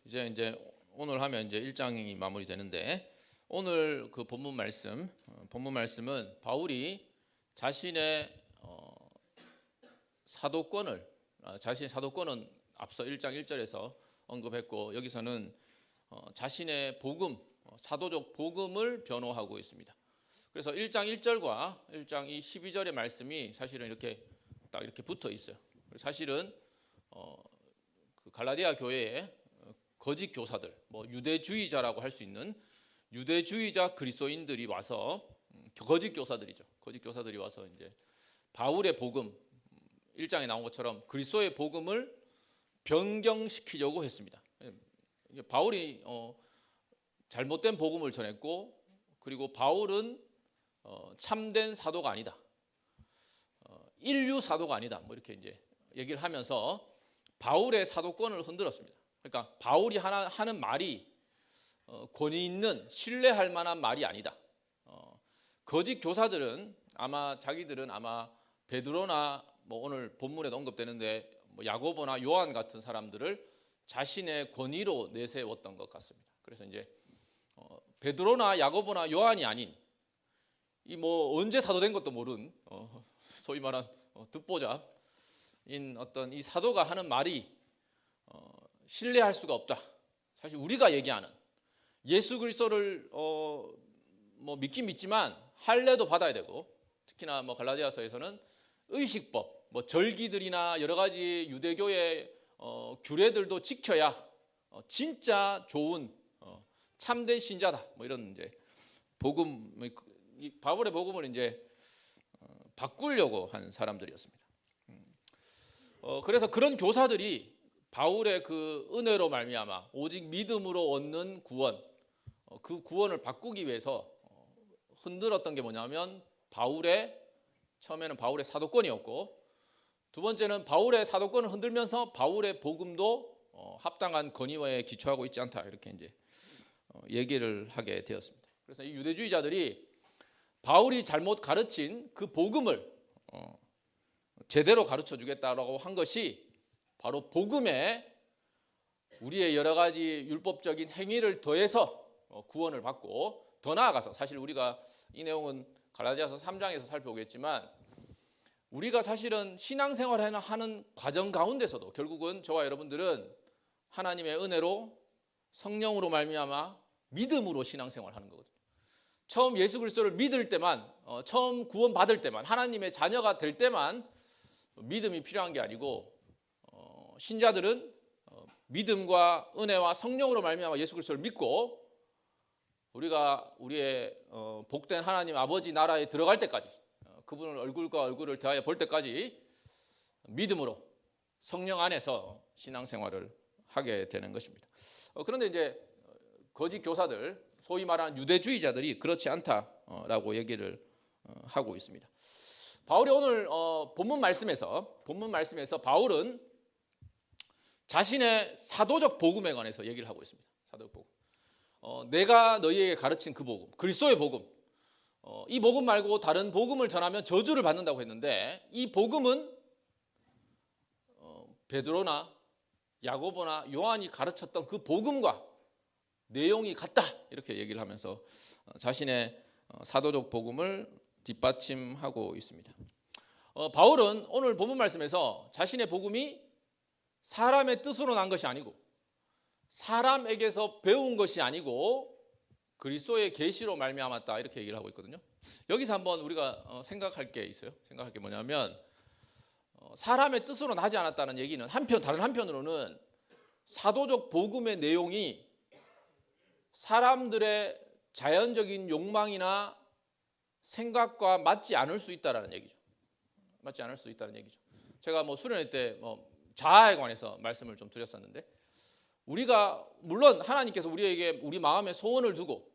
이제 오늘 하면 이제 1장이 마무리되는데, 오늘 그 본문 말씀은 바울이 자신의 자신의 사도권은 앞서 1장 1절에서 언급했고, 여기서는 자신의 복음, 사도적 복음을 변호하고 있습니다. 그래서 1장 1절과 1장 12절의 말씀이 사실은 이렇게 딱 이렇게 붙어 있어요. 사실은 그 갈라디아 교회에 거짓 교사들, 유대주의자라고 할 수 있는 유대주의자 그리스도인들이 와서, 거짓 교사들이죠. 거짓 교사들이 와서 이제 바울의 복음, 1장에 나온 것처럼 그리스도의 복음을 변경시키려고 했습니다. 바울이 잘못된 복음을 전했고, 그리고 바울은 참된 사도가 아니다, 인류 사도가 아니다, 이렇게 이제 얘기를 하면서 바울의 사도권을 흔들었습니다. 그러니까 바울이 하는 말이 권위 있는, 신뢰할 만한 말이 아니다. 거짓 교사들은 자기들은 베드로나 오늘 본문에도 언급되는데 야고보나 요한 같은 사람들을 자신의 권위로 내세웠던 것 같습니다. 그래서 이제 베드로나 야고보나 요한이 아닌 언제 사도된 것도 모른 소위 말한 듣보잡인 어떤 이 사도가 하는 말이 신뢰할 수가 없다. 사실 우리가 얘기하는 예수 그리스도를 믿긴 믿지만 할례도 받아야 되고, 특히나 갈라디아서에서는 의식법, 절기들이나 여러 가지 유대교의 규례들도 지켜야 진짜 좋은 참된 신자다. 이런 이제 복음, 바울의 복음을 이제 바꾸려고 한 사람들이었습니다. 그래서 그런 교사들이 바울의 그 은혜로 말미암아 오직 믿음으로 얻는 구원, 그 구원을 바꾸기 위해서 흔들었던 게 뭐냐면 처음에는 바울의 사도권이었고, 두 번째는 바울의 사도권을 흔들면서 바울의 복음도 합당한 권위에 기초하고 있지 않다, 이렇게 이제 얘기를 하게 되었습니다. 그래서 이 유대주의자들이 바울이 잘못 가르친 그 복음을 제대로 가르쳐 주겠다라고 한 것이 바로 복음에 우리의 여러 가지 율법적인 행위를 더해서 구원을 받고, 더 나아가서 사실 우리가 이 내용은 갈라디아서 3장에서 살펴보겠지만, 우리가 사실은 신앙생활을 하는 과정 가운데서도 결국은 저와 여러분들은 하나님의 은혜로 성령으로 말미암아 믿음으로 신앙생활을 하는 거거든요. 처음 예수 그리스도를 믿을 때만, 처음 구원받을 때만, 하나님의 자녀가 될 때만 믿음이 필요한 게 아니고, 신자들은 믿음과 은혜와 성령으로 말미암아 예수 그리스도를 믿고 우리가 우리의 복된 하나님 아버지 나라에 들어갈 때까지, 그분을 얼굴과 얼굴을 대하여 볼 때까지 믿음으로 성령 안에서 신앙생활을 하게 되는 것입니다. 그런데 이제 거짓 교사들, 소위 말하는 유대주의자들이 그렇지 않다라고 얘기를 하고 있습니다. 바울이 오늘 본문 말씀에서 바울은 자신의 사도적 복음에 관해서 얘기를 하고 있습니다. 사도적 복음. 내가 너희에게 가르친 그 복음, 그리스도의 복음, 이 복음 말고 다른 복음을 전하면 저주를 받는다고 했는데, 이 복음은 베드로나 야고보나 요한이 가르쳤던 그 복음과 내용이 같다, 이렇게 얘기를 하면서 자신의 사도적 복음을 뒷받침하고 있습니다. 바울은 오늘 본문 말씀에서 자신의 복음이 사람의 뜻으로 난 것이 아니고, 사람에게서 배운 것이 아니고 그리스도의 계시로 말미암았다, 이렇게 얘기를 하고 있거든요. 여기서 한번 우리가 생각할 게 있어요. 생각할 게 뭐냐면, 사람의 뜻으로 나지 않았다는 얘기는 다른 한편으로는 사도적 복음의 내용이 사람들의 자연적인 욕망이나 생각과 맞지 않을 수 있다는 얘기죠. 제가 수련회 때 자아에 관해서 말씀을 좀 드렸었는데, 우리가 물론 하나님께서 우리에게 우리 마음에 소원을 두고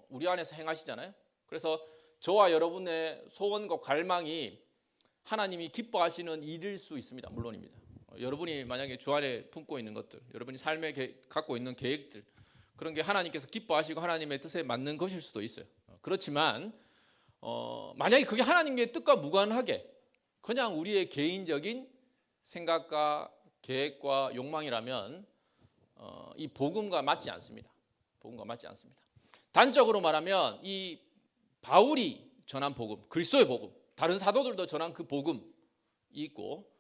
우리 안에서 행하시잖아요. 그래서 저와 여러분의 소원과 갈망이 하나님이 기뻐하시는 일일 수 있습니다. 물론입니다. 여러분이 만약에 주 안에 품고 있는 것들, 여러분이 삶에 갖고 있는 계획들, 그런 게 하나님께서 기뻐하시고 하나님의 뜻에 맞는 것일 수도 있어요. 그렇지만 만약에 그게 하나님의 뜻과 무관하게 그냥 우리의 개인적인 생각과 계획과 욕망이라면 이 복음과 맞지 않습니다. 복음과 맞지 않습니다. 단적으로 말하면 이 바울이 전한 복음, 그리스도의 복음, 다른 사도들도 전한 그 복음이 있고,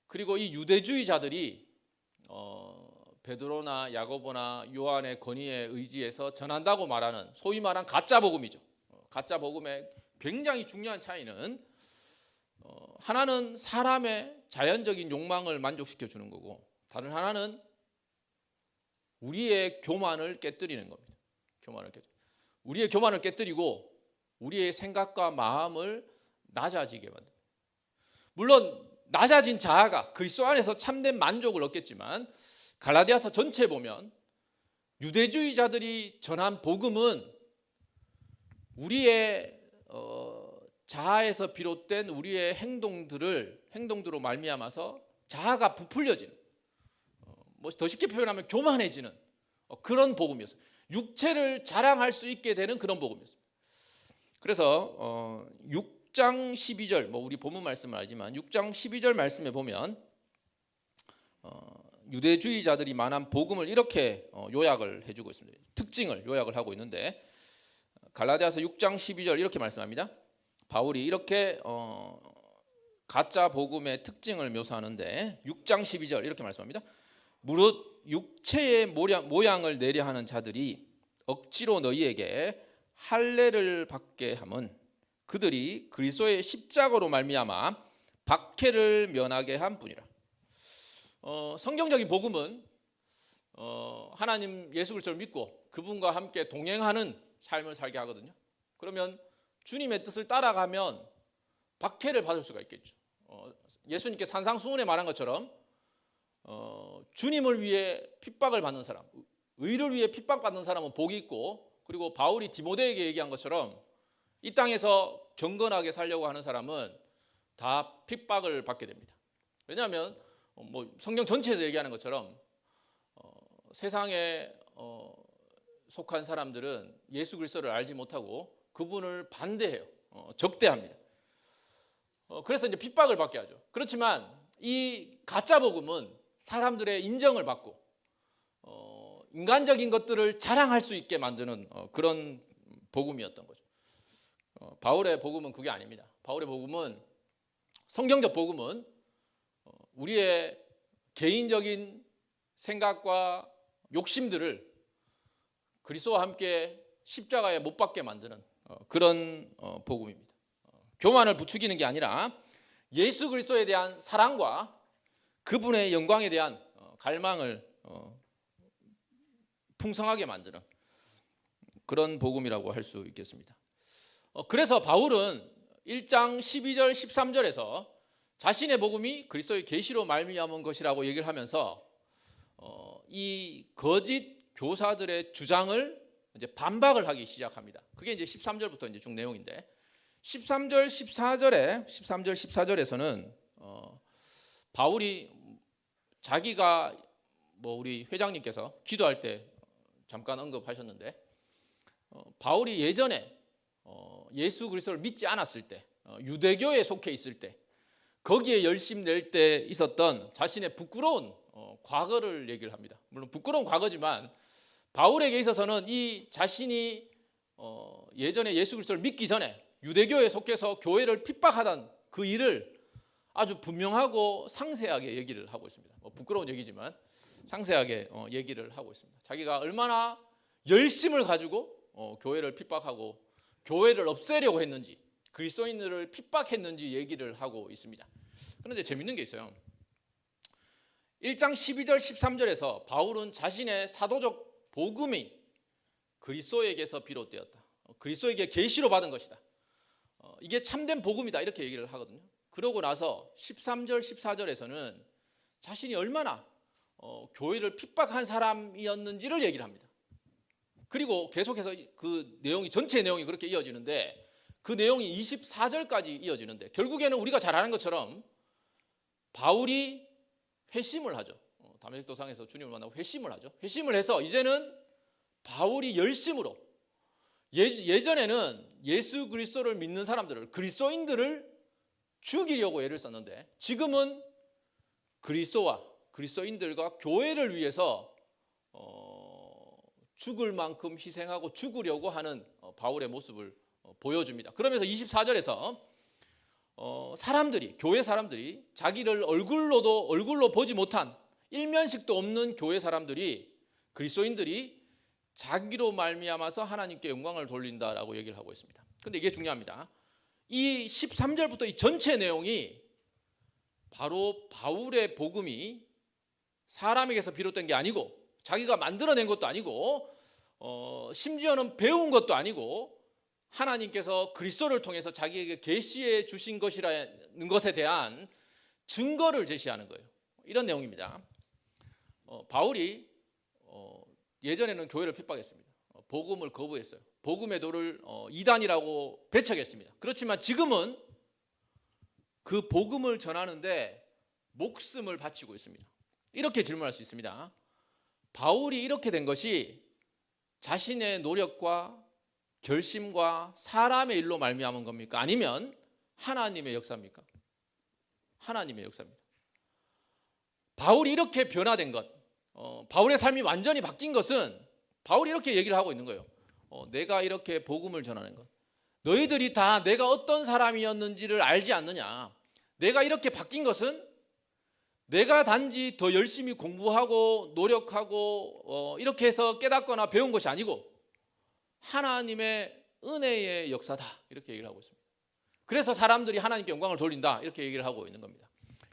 그리고 이 유대주의자들이 베드로나 야고보나 요한의 권위에 의지해서 전한다고 말하는 소위 말한 가짜 복음이죠. 가짜 복음의 굉장히 중요한 차이는 하나는 사람의 자연적인 욕망을 만족시켜 주는 거고, 다른 하나는 우리의 교만을 깨뜨리는 겁니다. 우리의 교만을 깨뜨리고 우리의 생각과 마음을 낮아지게 만듭니다. 물론 낮아진 자아가 그리스도 안에서 참된 만족을 얻겠지만, 갈라디아서 전체에 보면 유대주의자들이 전한 복음은 우리의 자아에서 비롯된 우리의 행동들로 말미암아서 자아가 부풀려지는, 뭐 더 쉽게 표현하면 교만해지는 그런 복음이었어요. 육체를 자랑할 수 있게 되는 그런 복음이었습니다. 그래서 6장 12절, 뭐 우리 본문 말씀을 알지만 6장 12절 말씀에 보면 유대주의자들이 말한 복음을 이렇게 요약을 해주고 있습니다. 특징을 요약을 하고 있는데, 갈라디아서 6장 12절 이렇게 말씀합니다. 바울이 이렇게 가짜 복음의 특징을 묘사하는데 6장 12절 이렇게 말씀합니다. 무릇 육체의 모양을 내려 하는 자들이 억지로 너희에게 할례를 받게 함은 그들이 그리스도의 십자가로 말미암아 박해를 면하게 한 뿐이라. 성경적인 복음은 하나님 예수 그리스도를 믿고 그분과 함께 동행하는 삶을 살게 하거든요. 그러면 주님의 뜻을 따라가면 박해를 받을 수가 있겠죠. 예수님께 산상수훈에 말한 것처럼 주님을 위해 핍박을 받는 사람, 의를 위해 핍박받는 사람은 복이 있고, 그리고 바울이 디모데에게 얘기한 것처럼 이 땅에서 경건하게 살려고 하는 사람은 다 핍박을 받게 됩니다. 왜냐하면 뭐 성경 전체에서 얘기하는 것처럼 세상에 속한 사람들은 예수 그리스도를 알지 못하고 그분을 반대해요. 적대합니다. 그래서 이제 핍박을 받게 하죠. 그렇지만 이 가짜 복음은 사람들의 인정을 받고 인간적인 것들을 자랑할 수 있게 만드는 그런 복음이었던 거죠. 바울의 복음은 그게 아닙니다. 바울의 복음은, 성경적 복음은 우리의 개인적인 생각과 욕심들을 그리스도와 함께 십자가에 못 박게 만드는 그런 복음입니다. 교만을 부추기는 게 아니라 예수 그리스도에 대한 사랑과 그분의 영광에 대한 갈망을 풍성하게 만드는 그런 복음이라고 할 수 있겠습니다. 그래서 바울은 1장 12절 13절에서 자신의 복음이 그리스도의 계시로 말미암은 것이라고 얘기를 하면서 이 거짓 교사들의 주장을 이제 반박을 하기 시작합니다. 그게 이제 13절부터 이제 쭉 내용인데, 13절 14절에서는 바울이 자기가 뭐 우리 회장님께서 기도할 때 잠깐 언급하셨는데, 바울이 예전에 예수 그리스도를 믿지 않았을 때, 유대교에 속해 있을 때, 거기에 열심 낼 때 있었던 자신의 부끄러운 과거를 얘기를 합니다. 물론 부끄러운 과거지만 바울에게 있어서는 이 자신이 예전에 예수 그리스도를 믿기 전에 유대교에 속해서 교회를 핍박하던 그 일을 아주 분명하고 상세하게 얘기를 하고 있습니다. 부끄러운 얘기지만 상세하게 얘기를 하고 있습니다. 자기가 얼마나 열심을 가지고 교회를 핍박하고 교회를 없애려고 했는지, 그리스도인들을 핍박했는지 얘기를 하고 있습니다. 그런데 재밌는 게 있어요. 1장 12절 13절에서 바울은 자신의 사도적 복음이 그리스도에게서 비롯되었다, 그리스도에게 계시로 받은 것이다, 이게 참된 복음이다, 이렇게 얘기를 하거든요. 그러고 나서 13절 14절에서는 자신이 얼마나 교회를 핍박한 사람이었는지를 얘기를 합니다. 그리고 계속해서 그 내용이, 전체 내용이 그렇게 이어지는데, 그 내용이 24절까지 이어지는데, 결국에는 우리가 잘 아는 것처럼 바울이 회심을 하죠. 다메섹 도상에서 주님을 만나고 회심을 하죠. 회심을 해서 이제는 바울이 열심으로, 예전에는 예수 그리스도를 믿는 사람들을, 그리스도인들을 죽이려고 애를 썼는데, 지금은 그리스도와 그리스도인들과 교회를 위해서 죽을 만큼 희생하고 죽으려고 하는 바울의 모습을 보여줍니다. 그러면서 24절에서 사람들이, 교회 사람들이 자기를 얼굴로 보지 못한 일면식도 없는 교회 사람들이, 그리스도인들이 자기로 말미암아서 하나님께 영광을 돌린다라고 얘기를 하고 있습니다. 근데 이게 중요합니다. 이 13절부터 이 전체 내용이 바로 바울의 복음이 사람에게서 비롯된 게 아니고, 자기가 만들어낸 것도 아니고, 심지어는 배운 것도 아니고, 하나님께서 그리스도를 통해서 자기에게 계시해 주신 것이라는 것에 대한 증거를 제시하는 거예요. 이런 내용입니다. 바울이 예전에는 교회를 핍박했습니다. 복음을 거부했어요. 복음의 도를 이단이라고 배척했습니다. 그렇지만 지금은 그 복음을 전하는데 목숨을 바치고 있습니다. 이렇게 질문할 수 있습니다. 바울이 이렇게 된 것이 자신의 노력과 결심과 사람의 일로 말미암은 겁니까? 아니면 하나님의 역사입니까? 하나님의 역사입니다. 바울이 이렇게 변화된 것, 바울의 삶이 완전히 바뀐 것은 바울이 이렇게 얘기를 하고 있는 거예요. 내가 이렇게 복음을 전하는 것, 너희들이 다 내가 어떤 사람이었는지를 알지 않느냐. 내가 이렇게 바뀐 것은 내가 단지 더 열심히 공부하고 노력하고 이렇게 해서 깨닫거나 배운 것이 아니고 하나님의 은혜의 역사다, 이렇게 얘기를 하고 있습니다. 그래서 사람들이 하나님께 영광을 돌린다, 이렇게 얘기를 하고 있는 겁니다.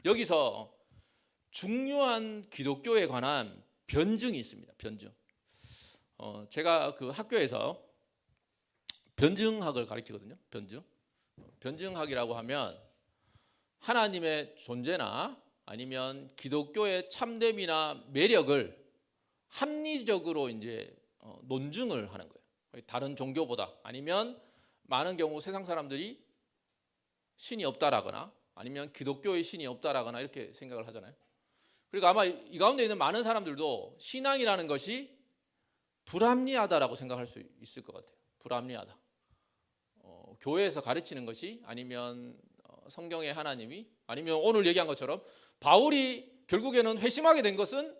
여기서 중요한 기독교에 관한 변증이 있습니다. 변증. 제가 그 학교에서 변증학을 가르치거든요. 변증학이라고 하면 하나님의 존재나 아니면 기독교의 참됨이나 매력을 합리적으로 이제 논증을 하는 거예요. 다른 종교보다, 아니면 많은 경우 세상 사람들이 신이 없다라거나 아니면 기독교의 신이 없다라거나 이렇게 생각을 하잖아요. 그리고 아마 이 가운데 있는 많은 사람들도 신앙이라는 것이 불합리하다라고 생각할 수 있을 것 같아요. 불합리하다. 교회에서 가르치는 것이, 아니면 성경의 하나님이, 아니면 오늘 얘기한 것처럼 바울이 결국에는 회심하게 된 것은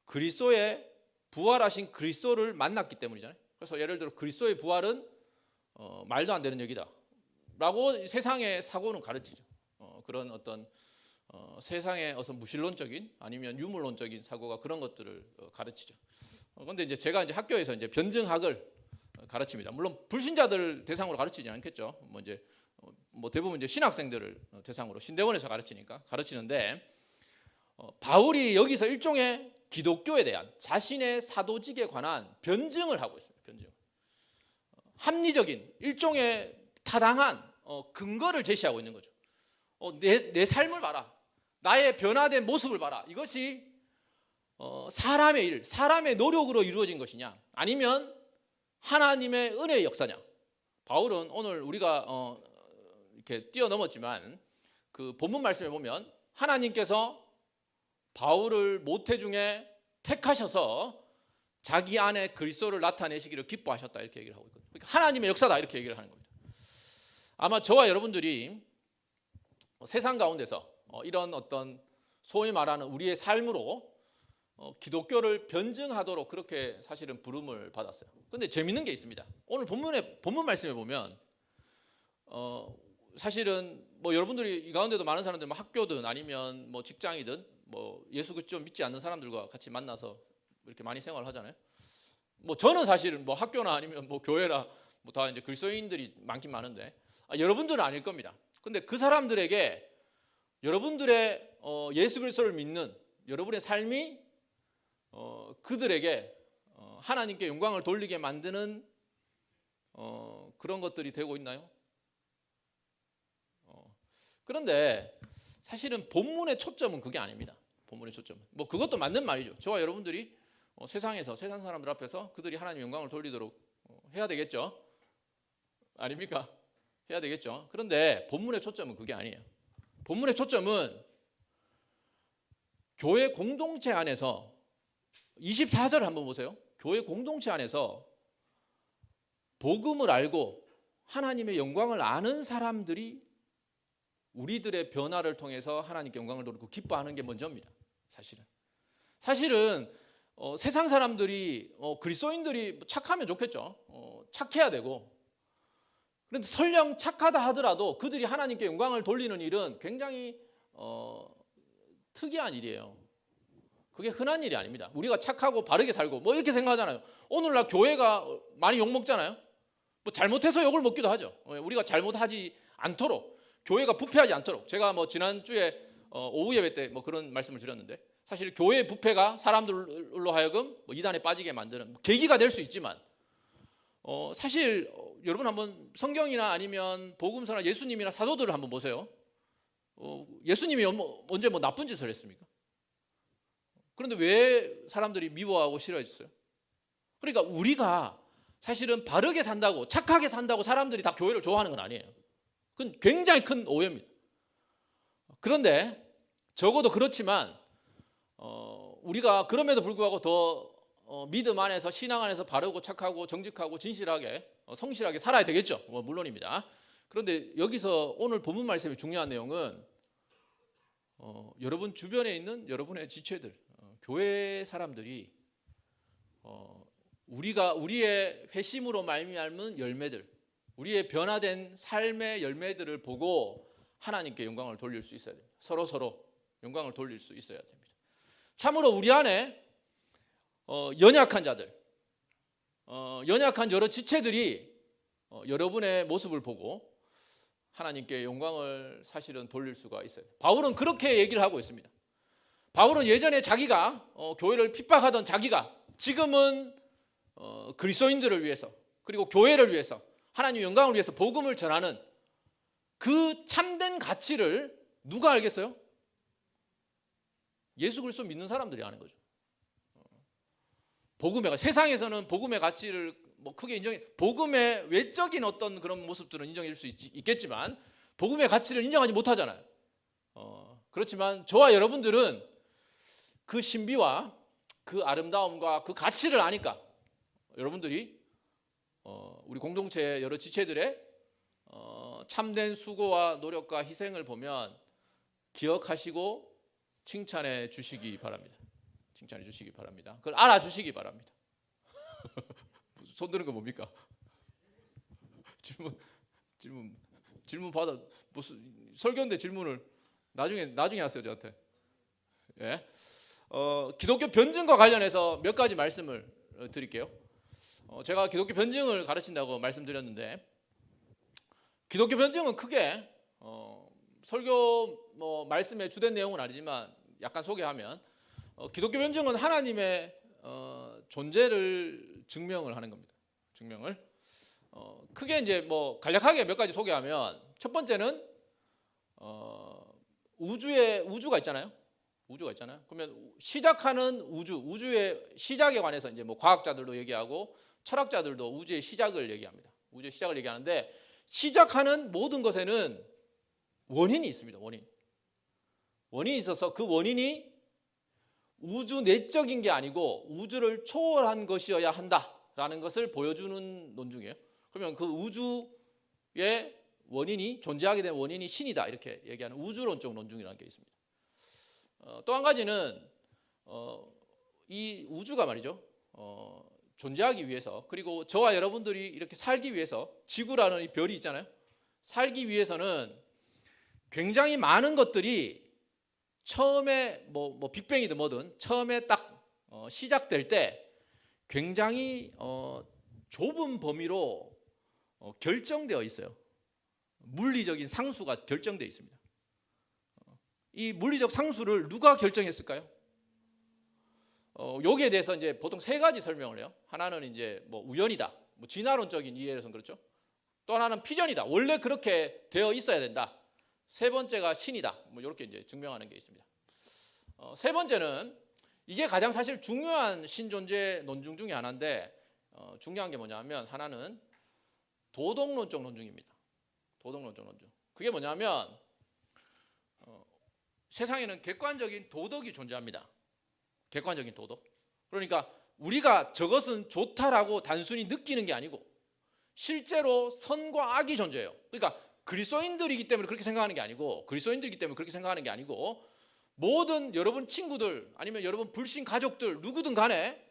그리스도의 부활하신 그리스도를 만났기 때문이잖아요. 그래서 예를 들어 그리스도의 부활은 말도 안 되는 얘기다 라고 세상의 사고는 가르치죠. 그런 어떤 세상의 어떤 무신론적인 아니면 유물론적인 사고가 그런 것들을 가르치죠. 그런데 이제 제가 이제 학교에서 이제 변증학을 가르칩니다. 물론 불신자들 대상으로 가르치지 않겠죠. 뭐 대부분 이제 신학생들을 대상으로 신대원에서 가르치는데, 바울이 여기서 일종의 기독교에 대한 자신의 사도직에 관한 변증을 하고 있습니다. 변증. 합리적인 일종의 타당한 근거를 제시하고 있는 거죠. 내 삶을 봐라. 나의 변화된 모습을 봐라. 이것이 사람의 일, 사람의 노력으로 이루어진 것이냐, 아니면 하나님의 은혜의 역사냐. 바울은 오늘 우리가 이렇게 뛰어넘었지만 그 본문 말씀에 보면 하나님께서 바울을 모태 중에 택하셔서 자기 안에 그리스도를 나타내시기를 기뻐하셨다, 이렇게 얘기를 하고 있거든요. 그러니까 하나님의 역사다, 이렇게 얘기를 하는 겁니다. 아마 저와 여러분들이 세상 가운데서 이런 어떤 소위 말하는 우리의 삶으로 기독교를 변증하도록 그렇게 사실은 부름을 받았어요. 그런데 재밌는 게 있습니다. 오늘 본문 말씀에 보면 사실은 뭐 여러분들이 이 가운데도 많은 사람들 뭐 학교든 아니면 뭐 직장이든 뭐 예수 그리스도 믿지 않는 사람들과 같이 만나서 이렇게 많이 생활을 하잖아요. 뭐 저는 사실은 뭐 학교나 아니면 뭐 교회나 뭐 다 이제 그리스도인들이 많긴 많은데 여러분들은 아닐 겁니다. 근데 그 사람들에게 여러분들의 예수 그리스도를 믿는 여러분의 삶이 그들에게 하나님께 영광을 돌리게 만드는 그런 것들이 되고 있나요? 그런데 사실은 본문의 초점은 그게 아닙니다. 본문의 초점은 뭐 그것도 맞는 말이죠. 저와 여러분들이 세상에서 세상 사람들 앞에서 그들이 하나님 영광을 돌리도록 해야 되겠죠. 아닙니까? 해야 되겠죠. 그런데 본문의 초점은 그게 아니에요. 본문의 초점은 교회 공동체 안에서 24절을 한번 보세요. 교회 공동체 안에서 복음을 알고 하나님의 영광을 아는 사람들이 우리들의 변화를 통해서 하나님께 영광을 돌리고 기뻐하는 게 먼저입니다. 사실은 세상 사람들이 그리스도인들이 착하면 좋겠죠. 착해야 되고. 그런데 설령 착하다 하더라도 그들이 하나님께 영광을 돌리는 일은 굉장히 특이한 일이에요. 그게 흔한 일이 아닙니다. 우리가 착하고 바르게 살고 뭐 이렇게 생각하잖아요. 오늘날 교회가 많이 욕먹잖아요. 뭐 잘못해서 욕을 먹기도 하죠. 우리가 잘못하지 않도록, 교회가 부패하지 않도록. 제가 뭐 지난주에 오후 예배 때 뭐 그런 말씀을 드렸는데, 사실 교회 부패가 사람들로 하여금 뭐 이단에 빠지게 만드는 계기가 될 수 있지만, 사실 여러분 한번 성경이나 아니면 복음서나 예수님이나 사도들을 한번 보세요. 예수님이 언제 뭐 나쁜 짓을 했습니까? 그런데 왜 사람들이 미워하고 싫어했어요? 그러니까 우리가 사실은 바르게 산다고, 착하게 산다고 사람들이 다 교회를 좋아하는 건 아니에요. 그건 굉장히 큰 오해입니다. 그런데 적어도 그렇지만 우리가 그럼에도 불구하고 더 믿음 안에서, 신앙 안에서 바르고 착하고 정직하고 진실하게 성실하게 살아야 되겠죠. 물론입니다. 그런데 여기서 오늘 본문 말씀의 중요한 내용은 여러분 주변에 있는 여러분의 지체들, 교회 사람들이 우리의 회심으로 말미암은 열매들, 우리의 변화된 삶의 열매들을 보고 하나님께 영광을 돌릴 수 있어야 됩니다. 서로 영광을 돌릴 수 있어야 됩니다. 참으로 우리 안에 연약한 자들, 연약한 여러 지체들이 여러분의 모습을 보고 하나님께 영광을 사실은 돌릴 수가 있어요. 바울은 그렇게 얘기를 하고 있습니다. 바울은 예전에 자기가 교회를 핍박하던 자기가 지금은 그리스도인들을 위해서, 그리고 교회를 위해서, 하나님의 영광을 위해서 복음을 전하는 그 참된 가치를 누가 알겠어요? 예수 그리스도 믿는 사람들이 아는 거죠. 세상에서는 복음의 가치를 뭐 크게 복음의 외적인 어떤 그런 모습들은 인정해 줄 수 있겠지만 복음의 가치를 인정하지 못하잖아요. 그렇지만 저와 여러분들은 그 신비와 그 아름다움과 그 가치를 아니까 여러분들이 우리 공동체의 여러 지체들의 참된 수고와 노력과 희생을 보면 기억하시고 칭찬해 주시기 바랍니다. 칭찬해 주시기 바랍니다. 그걸 알아주시기 바랍니다. 손 드는 거 뭡니까? 질문 받아. 무슨 설교인데 질문을 나중에 하세요, 저한테. 예. 기독교 변증과 관련해서 몇 가지 말씀을 드릴게요. 제가 기독교 변증을 가르친다고 말씀드렸는데, 기독교 변증은 크게 설교 뭐 말씀의 주된 내용은 아니지만 약간 소개하면, 기독교 변증은 하나님의 존재를 증명을 하는 겁니다. 증명을 크게 이제 뭐 간략하게 몇 가지 소개하면, 첫 번째는 우주가 있잖아요. 우주가 있잖아요. 그러면 시작하는 우주의 시작에 관해서 이제 뭐 과학자들도 얘기하고 철학자들도 우주의 시작을 얘기합니다. 우주의 시작을 얘기하는데, 시작하는 모든 것에는 원인이 있습니다. 원인이 있어서 그 원인이 우주 내적인 게 아니고 우주를 초월한 것이어야 한다라는 것을 보여주는 논중이에요. 그러면 그 우주의 원인이, 존재하게 된 원인이 신이다, 이렇게 얘기하는 우주론적 논중이라는 게 있습니다. 또 한 가지는 이 우주가 말이죠, 존재하기 위해서, 그리고 저와 여러분들이 이렇게 살기 위해서, 지구라는 이 별이 있잖아요. 살기 위해서는 굉장히 많은 것들이 처음에 뭐 빅뱅이든 뭐든 처음에 딱 시작될 때 굉장히 좁은 범위로 결정되어 있어요. 물리적인 상수가 결정되어 있습니다. 이 물리적 상수를 누가 결정했을까요? 여기에 대해서 이제 보통 세 가지 설명을 해요. 하나는 이제 뭐 우연이다, 뭐 진화론적인 이해에서는 그렇죠. 또 하나는 필연이다, 원래 그렇게 되어 있어야 된다. 세 번째가 신이다, 뭐 이렇게 이제 증명하는 게 있습니다. 세 번째는 이게 가장 사실 중요한 신존재 논중 중에 하나인데, 중요한 게 뭐냐면 하나는 도덕론적 논중입니다. 도덕론적 논중. 그게 뭐냐면 세상에는 객관적인 도덕이 존재합니다. 객관적인 도덕. 그러니까 우리가 저것은 좋다라고 단순히 느끼는 게 아니고 실제로 선과 악이 존재해요. 그러니까 그리스도인들이기 때문에 그렇게 생각하는 게 아니고, 모든 여러분 친구들 아니면 여러분 불신 가족들 누구든 간에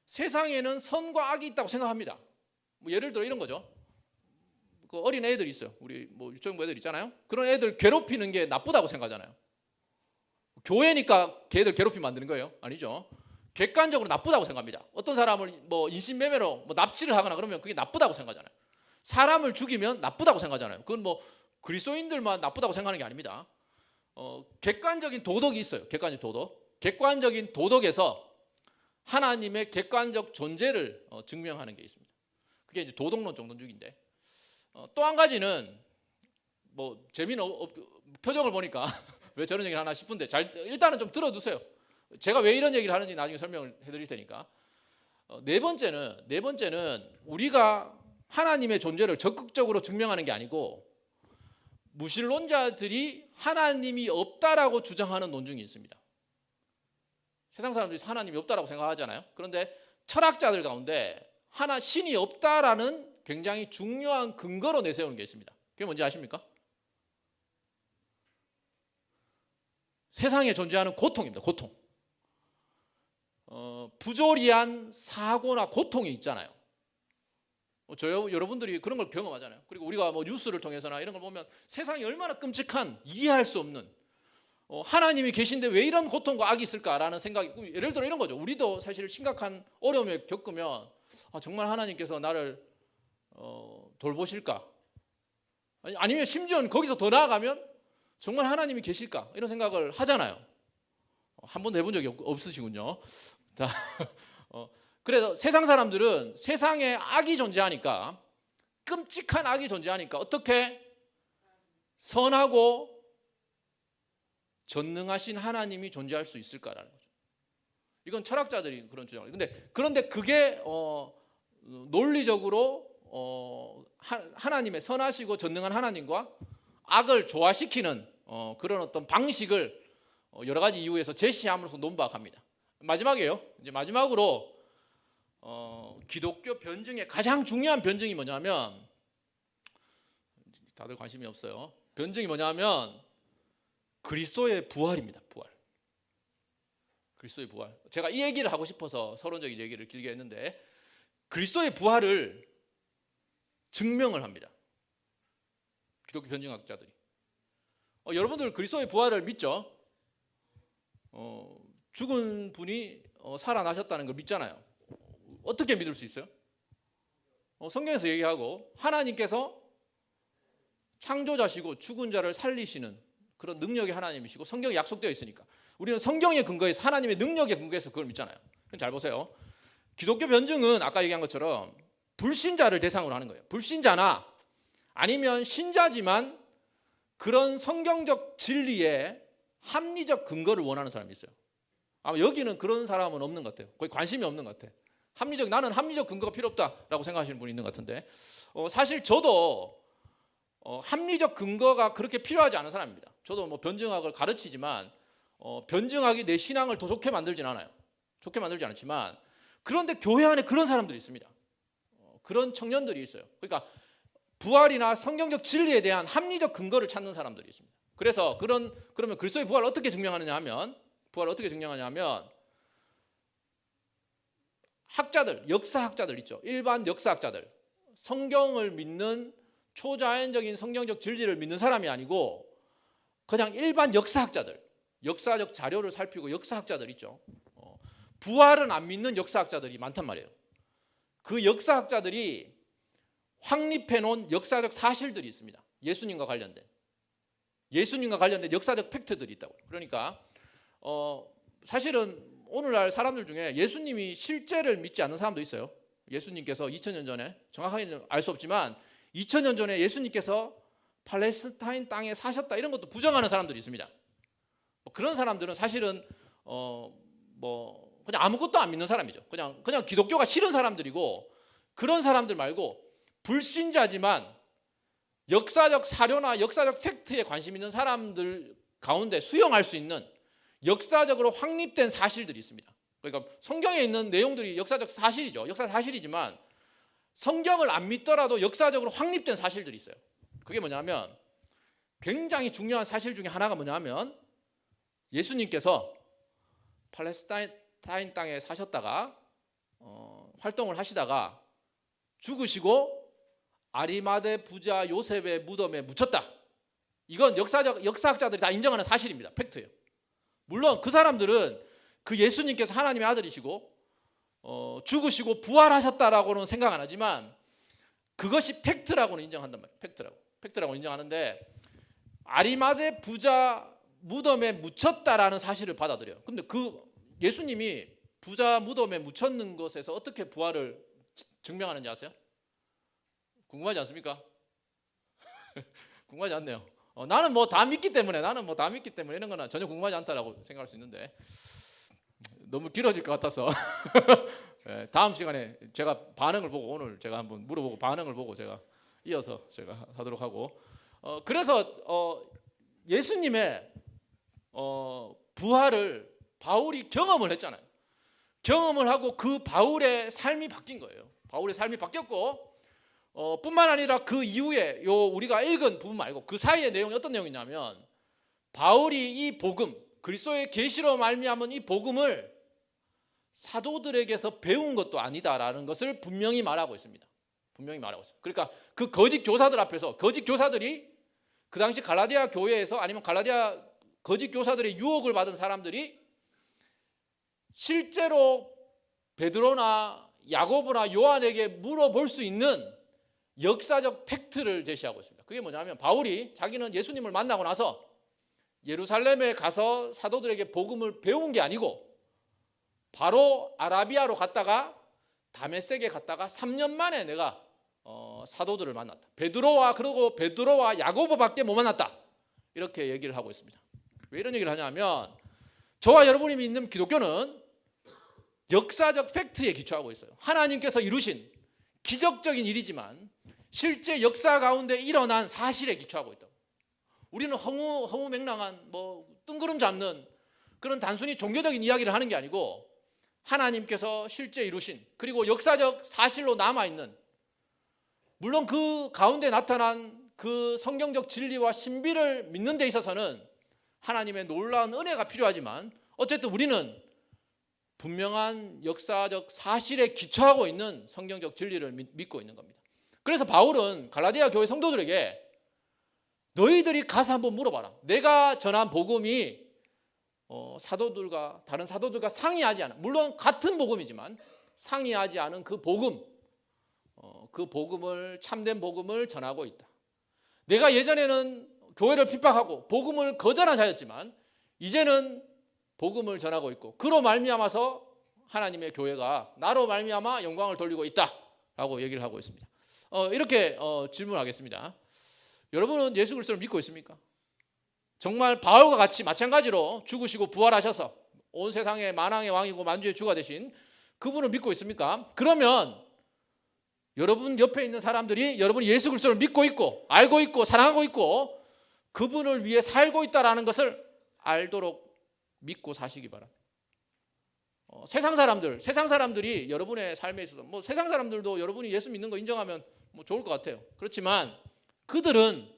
세상에는 선과 악이 있다고 생각합니다. 뭐 예를 들어 이런 거죠. 그 어린 애들 있어요. 우리 뭐 유치원부 애들 있잖아요. 그런 애들 괴롭히는 게 나쁘다고 생각하잖아요. 교회니까 걔들 괴롭히면 안 되는 거예요? 아니죠. 객관적으로 나쁘다고 생각합니다. 어떤 사람을 뭐 인신매매로 뭐 납치를 하거나 그러면 그게 나쁘다고 생각하잖아요. 사람을 죽이면 나쁘다고 생각하잖아요. 그건 뭐 그리스도인들만 나쁘다고 생각하는 게 아닙니다. 객관적인 도덕이 있어요. 객관적 도덕. 객관적인 도덕에서 하나님의 객관적 존재를 증명하는 게 있습니다. 그게 이제 도덕론 정도주의인데, 또 한 가지는 뭐 재미는 표정을 보니까 왜 저런 얘기를 하나 싶은데 일단은 좀 들어두세요. 제가 왜 이런 얘기를 하는지 나중에 설명을 해드릴 테니까. 네 번째는 우리가 하나님의 존재를 적극적으로 증명하는 게 아니고 무신론자들이 하나님이 없다라고 주장하는 논증이 있습니다. 세상 사람들이 하나님이 없다라고 생각하잖아요. 그런데 철학자들 가운데 신이 없다라는 굉장히 중요한 근거로 내세우는 게 있습니다. 그게 뭔지 아십니까? 세상에 존재하는 고통입니다. 고통. 부조리한 사고나 고통이 있잖아요. 여러분들이 그런 걸 경험하잖아요. 그리고 우리가 뭐 뉴스를 통해서나 이런 걸 보면 세상이 얼마나 끔찍한, 이해할 수 없는, 하나님이 계신데 왜 이런 고통과 악이 있을까라는 생각이, 예를 들어 이런 거죠. 우리도 사실 심각한 어려움을 겪으면 정말 하나님께서 나를 돌보실까? 아니면 심지어 거기서 더 나아가면 정말 하나님이 계실까? 이런 생각을 하잖아요. 한 번도 해본 적이 없으시군요. 자, 그래서 세상 사람들은 세상에 악이 존재하니까, 끔찍한 악이 존재하니까 어떻게 선하고 전능하신 하나님이 존재할 수 있을까라는 거죠. 이건 철학자들이 그런 주장을. 그런데 그게 논리적으로 하나님의 선하시고 전능한 하나님과 악을 조화시키는 그런 어떤 방식을 여러 가지 이유에서 제시함으로써 논박합니다. 마지막이에요. 이제 마지막으로 기독교 변증의 가장 중요한 변증이 뭐냐면, 다들 관심이 없어요. 변증이 뭐냐면 그리스도의 부활입니다. 부활. 그리스도의 부활. 제가 이 얘기를 하고 싶어서 서론적인 얘기를 길게 했는데, 그리스도의 부활을 증명을 합니다. 기독교 변증학자들이. 여러분들 그리스도의 부활을 믿죠? 죽은 분이 살아나셨다는 걸 믿잖아요. 어떻게 믿을 수 있어요? 성경에서 얘기하고 하나님께서 창조자시고 죽은 자를 살리시는 그런 능력의 하나님이시고 성경에 약속되어 있으니까 우리는 성경의 근거에서, 하나님의 능력의 근거에서 그걸 믿잖아요. 잘 보세요. 기독교 변증은 아까 얘기한 것처럼 불신자를 대상으로 하는 거예요. 불신자나 아니면 신자지만 그런 성경적 진리에 합리적 근거를 원하는 사람이 있어요. 아마 여기는 그런 사람은 없는 것 같아요. 거의 관심이 없는 것 같아요. 나는 합리적 근거가 필요 없다라고 생각하시는 분이 있는 것 같은데, 사실 저도 합리적 근거가 그렇게 필요하지 않은 사람입니다. 저도 뭐 변증학을 가르치지만 변증학이 내 신앙을 더 좋게 만들진 않아요. 좋게 만들지 않지만, 그런데 교회 안에 그런 사람들이 있습니다. 그런 청년들이 있어요. 그러니까 부활이나 성경적 진리에 대한 합리적 근거를 찾는 사람들이 있습니다. 그래서 그러면 그리스도의 부활을 어떻게 증명하느냐 하면, 학자들, 역사학자들 있죠. 일반 역사학자들, 성경을 믿는 초자연적인 성경적 진리를 믿는 사람이 아니고 그냥 일반 역사학자들, 역사적 자료를 살피고 역사학자들 있죠. 부활은 안 믿는 역사학자들이 많단 말이에요. 그 역사학자들이 확립해 놓은 역사적 사실들이 있습니다. 예수님과 관련된 역사적 팩트들이 있다고. 그러니까 사실은 오늘날 사람들 중에 예수님이 실제를 믿지 않는 사람도 있어요. 예수님께서 2000년 전에, 정확하게는 알 수 없지만 2000년 전에 예수님께서 팔레스타인 땅에 사셨다, 이런 것도 부정하는 사람들이 있습니다. 그런 사람들은 사실은 그냥 아무것도 안 믿는 사람이죠. 그냥 기독교가 싫은 사람들이고, 그런 사람들 말고 불신자지만 역사적 사료나 역사적 팩트에 관심 있는 사람들 가운데 수용할 수 있는 역사적으로 확립된 사실들이 있습니다. 그러니까 성경에 있는 내용들이 역사적 사실이죠. 역사 사실이지만 성경을 안 믿더라도 역사적으로 확립된 사실들이 있어요. 그게 뭐냐면, 굉장히 중요한 사실 중에 하나가 뭐냐면 예수님께서 팔레스타인 땅에 사셨다가 활동을 하시다가 죽으시고 아리마대 부자 요셉의 무덤에 묻혔다. 이건 역사학자들이 다 인정하는 사실입니다. 팩트예요. 물론 그 사람들은 그 예수님께서 하나님의 아들이시고 죽으시고 부활하셨다라고는 생각 안 하지만 그것이 팩트라고는 인정한단 말이에요. 팩트라고 인정하는데 아리마대 부자 무덤에 묻혔다라는 사실을 받아들여요. 근데 그 예수님이 부자 무덤에 묻혔는 것에서 어떻게 부활을 증명하는지 아세요? 궁금하지 않습니까? 궁금하지 않네요. 나는 뭐 다 믿기 때문에 이런 거는 전혀 궁금하지 않다라고 생각할 수 있는데 너무 길어질 것 같아서 다음 시간에 제가 반응을 보고 오늘 제가 한번 물어보고 반응을 보고 제가 이어서 제가 하도록 하고 그래서 예수님의 부활을 바울이 경험을 했잖아요. 경험을 하고 그 바울의 삶이 바뀐 거예요. 바울의 삶이 바뀌었고 뿐만 아니라 그 이후에 우리가 읽은 부분 말고 그 사이의 내용이 어떤 내용이냐면 바울이 이 복음 그리스도의 계시로 말미암은 이 복음을 사도들에게서 배운 것도 아니다라는 것을 분명히 말하고 있습니다. 그러니까 그 거짓 교사들 앞에서 거짓 교사들이 그 당시 갈라디아 교회에서 아니면 갈라디아 거짓 교사들의 유혹을 받은 사람들이 실제로 베드로나 야고보나 요한에게 물어볼 수 있는 역사적 팩트를 제시하고 있습니다. 그게 뭐냐면 바울이 자기는 예수님을 만나고 나서 예루살렘에 가서 사도들에게 복음을 배운 게 아니고 바로 아라비아로 갔다가 다메섹에 갔다가 3년 만에 내가 사도들을 만났다. 베드로와 야고보밖에 못 만났다. 이렇게 얘기를 하고 있습니다. 왜 이런 얘기를 하냐면 저와 여러분이 믿는 기독교는 역사적 팩트에 기초하고 있어요. 하나님께서 이루신 기적적인 일이지만 실제 역사 가운데 일어난 사실에 기초하고 있다. 우리는 허무맹랑한 뜬구름 잡는 그런 단순히 종교적인 이야기를 하는 게 아니고 하나님께서 실제 이루신 그리고 역사적 사실로 남아있는 물론 그 가운데 나타난 그 성경적 진리와 신비를 믿는 데 있어서는 하나님의 놀라운 은혜가 필요하지만 어쨌든 우리는 분명한 역사적 사실에 기초하고 있는 성경적 진리를 믿고 있는 겁니다. 그래서 바울은 갈라디아 교회 성도들에게 너희들이 가서 한번 물어봐라. 내가 전한 복음이 다른 사도들과 상이하지 않은 물론 같은 복음이지만 상이하지 않은 그 복음 그 복음을 참된 복음을 전하고 있다. 내가 예전에는 교회를 핍박하고 복음을 거절한 자였지만 이제는 복음을 전하고 있고 그로 말미암아서 하나님의 교회가 나로 말미암아 영광을 돌리고 있다라고 얘기를 하고 있습니다. 이렇게 질문하겠습니다. 여러분은 예수 그리스도를 믿고 있습니까? 정말 바울과 같이 마찬가지로 죽으시고 부활하셔서 온 세상의 만왕의 왕이고 만주의 주가 되신 그분을 믿고 있습니까? 그러면 여러분 옆에 있는 사람들이 여러분이 예수 그리스도를 믿고 있고 알고 있고 사랑하고 있고 그분을 위해 살고 있다라는 것을 알도록 믿고 사시기 바랍니다. 세상 사람들이 여러분의 삶에 있어서 세상 사람들도 여러분이 예수 믿는 거 인정하면 좋을 것 같아요. 그렇지만 그들은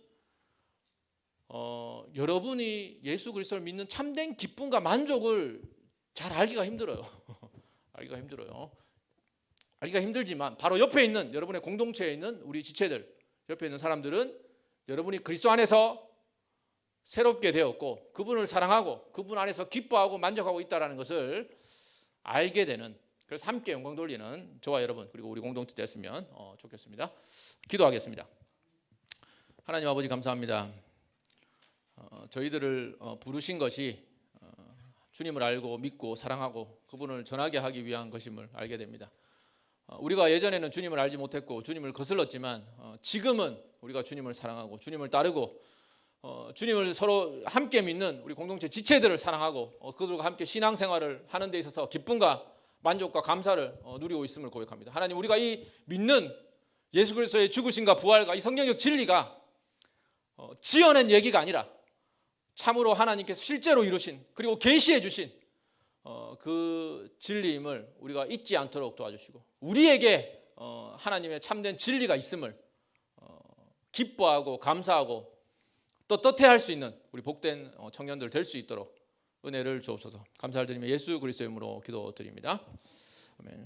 여러분이 예수 그리스도를 믿는 참된 기쁨과 만족을 잘 알기가 힘들어요. 알기가 힘들지만 바로 옆에 있는 여러분의 공동체에 있는 우리 지체들 옆에 있는 사람들은 여러분이 그리스도 안에서 새롭게 되었고 그분을 사랑하고 그분 안에서 기뻐하고 만족하고 있다는 것을 알게 되는 그래서 함께 영광 돌리는 저와 여러분 그리고 우리 공동체 됐으면 좋겠습니다. 기도하겠습니다. 하나님 아버지 감사합니다. 저희들을 부르신 것이 주님을 알고 믿고 사랑하고 그분을 전하게 하기 위한 것임을 알게 됩니다. 우리가 예전에는 주님을 알지 못했고 주님을 거슬렀지만 지금은 우리가 주님을 사랑하고 주님을 따르고 주님을 서로 함께 믿는 우리 공동체 지체들을 사랑하고 그들과 함께 신앙생활을 하는 데 있어서 기쁨과 만족과 감사를 누리고 있음을 고백합니다. 하나님 우리가 이 믿는 예수 그리스도의 죽으심과 부활과 이 성경적 진리가 지어낸 얘기가 아니라 참으로 하나님께서 실제로 이루신 그리고 계시해 주신 그 진리임을 우리가 잊지 않도록 도와주시고 우리에게 하나님의 참된 진리가 있음을 기뻐하고 감사하고 떳떳해할 수 있는 우리 복된 청년들 될 수 있도록 은혜를 주옵소서. 감사를 드리며 예수 그리스도의 이름으로 기도드립니다. 아멘.